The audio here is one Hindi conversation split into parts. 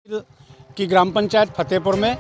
की ग्राम पंचायत फतेहपुर में,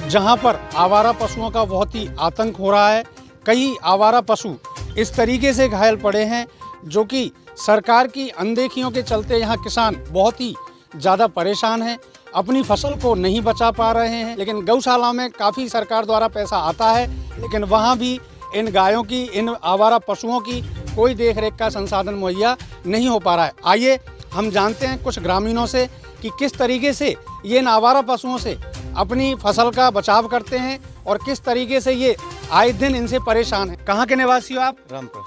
जहां पर आवारा पशुओं का बहुत ही आतंक हो रहा है। कई आवारा पशु इस तरीके से घायल पड़े हैं जो कि सरकार की अनदेखियों के चलते यहाँ किसान बहुत ही ज़्यादा परेशान हैं, अपनी फसल को नहीं बचा पा रहे हैं। लेकिन गौशाला में काफ़ी सरकार द्वारा पैसा आता है, लेकिन वहाँ भी इन गायों की, इन आवारा पशुओं की कोई देखरेख का संसाधन मुहैया नहीं हो पा रहा है। आइए हम जानते हैं कुछ ग्रामीणों से कि किस तरीके से ये इन आवारा पशुओं से अपनी फसल का बचाव करते हैं और किस तरीके से ये आए दिन इनसे परेशान हैं। कहाँ के निवासी हो आप? रामपुर।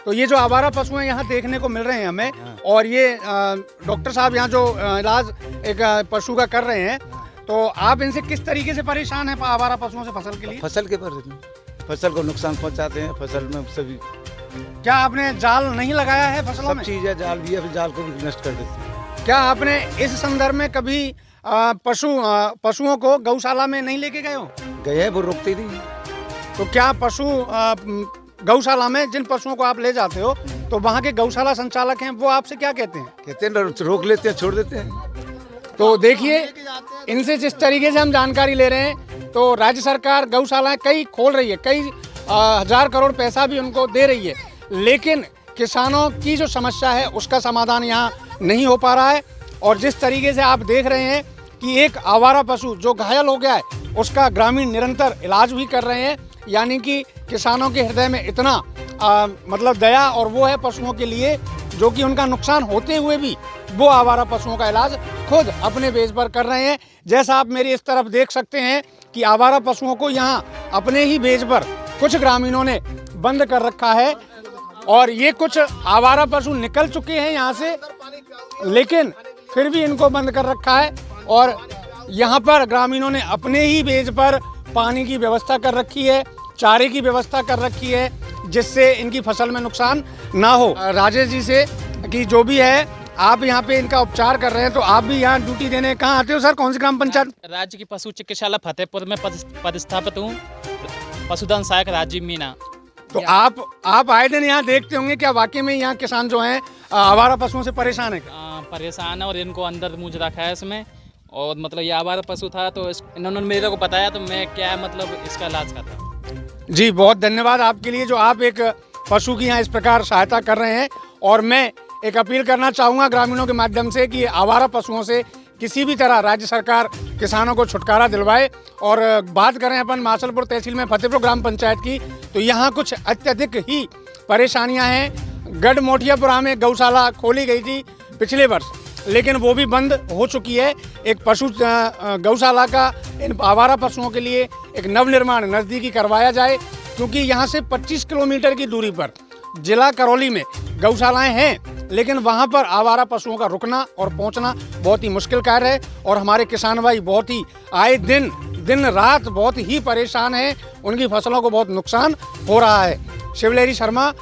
तो ये जो आवारा पशु हैं यहाँ देखने को मिल रहे हैं हमें, और ये डॉक्टर साहब यहाँ जो इलाज एक पशु का कर रहे हैं, तो आप इनसे किस तरीके से परेशान हैं आवारा पशुओं से फसल के लिए? फसल के पर फसल को नुकसान पहुंचाते हैं, फसल में सभी। क्या आपने जाल नहीं लगाया है फसलों में? सब चीज़ें जाल भी है, फिर जाल को भी नष्ट कर देती है। क्या आपने इस संदर्भ में कभी पशुओं को गौशाला में नहीं लेके गए हो? गए हैं, वो रुकती नहीं। तो क्या गौशाला में जिन पशुओं को आप ले जाते हो, तो वहाँ के गौशाला संचालक हैं, वो आपसे क्या कहते हैं? कहते हैं रोक लेते हैं, छोड़ देते हैं। तो देखिए, इनसे जिस तरीके से हम जानकारी ले रहे हैं, तो राज्य सरकार गौशालाएं कई खोल रही है, कई हजार करोड़ पैसा भी उनको दे रही है, लेकिन किसानों की जो समस्या है उसका समाधान यहाँ नहीं हो पा रहा है। और जिस तरीके से आप देख रहे हैं कि एक आवारा पशु जो घायल हो गया है, उसका ग्रामीण निरंतर इलाज भी कर रहे हैं, यानी कि किसानों के हृदय में इतना मतलब दया और वो है पशुओं के लिए, जो कि उनका नुकसान होते हुए भी वो आवारा पशुओं का इलाज खुद अपने बेस पर कर रहे हैं। जैसा आप मेरी इस तरफ देख सकते हैं कि आवारा पशुओं को यहाँ अपने ही बेस पर कुछ ग्रामीणों ने बंद कर रखा है, और ये कुछ आवारा पशु निकल चुके हैं यहाँ से, लेकिन फिर भी इनको बंद कर रखा है। और यहाँ पर ग्रामीणों ने अपने ही बेस पर पानी की व्यवस्था कर रखी है, चारे की व्यवस्था कर रखी है, जिससे इनकी फसल में नुकसान ना हो। राजेश जी से कि जो भी है, आप यहाँ पे इनका उपचार कर रहे हैं, तो आप भी यहाँ ड्यूटी देने कहाँ आते हो सर? कौन सी ग्राम पंचायत? राज्य की पशु चिकित्सालय फतेहपुर में पदस्थापित हूँ, पशुधन सहायक राजीव मीना। तो आप आए दिन यहाँ देखते होंगे, क्या वाकई में यहाँ किसान जो हैं आवारा पशुओं से परेशान है? परेशान है, और इनको अंदर मुझ रखा है इसमें, और मतलब ये आवारा पशु था, तो इन्होंने मेरे को बताया, तो मैं क्या मतलब इसका इलाज कर रहा हूँ। जी, बहुत धन्यवाद आपके लिए जो आप एक पशु की यहाँ इस प्रकार सहायता कर रहे हैं। और मैं एक अपील करना चाहूँगा ग्रामीणों के माध्यम से कि आवारा पशुओं से किसी भी तरह राज्य सरकार किसानों को छुटकारा दिलवाए। और बात करें अपन मासलपुर तहसील में फतेहपुर ग्राम पंचायत की, तो यहाँ कुछ अत्यधिक ही परेशानियाँ हैं। गढ़ मोटियापुरा में गौशाला खोली गई थी पिछले वर्ष, लेकिन वो भी बंद हो चुकी है। एक पशु गौशाला का इन आवारा पशुओं के लिए एक नवनिर्माण नज़दीकी करवाया जाए, क्योंकि यहाँ से 25 किलोमीटर की दूरी पर जिला करौली में गौशालाएं हैं, लेकिन वहाँ पर आवारा पशुओं का रुकना और पहुँचना बहुत ही मुश्किल कार्य है। और हमारे किसान भाई बहुत ही आए दिन रात बहुत ही परेशान हैं, उनकी फसलों को बहुत नुकसान हो रहा है। शिवलहरी शर्मा।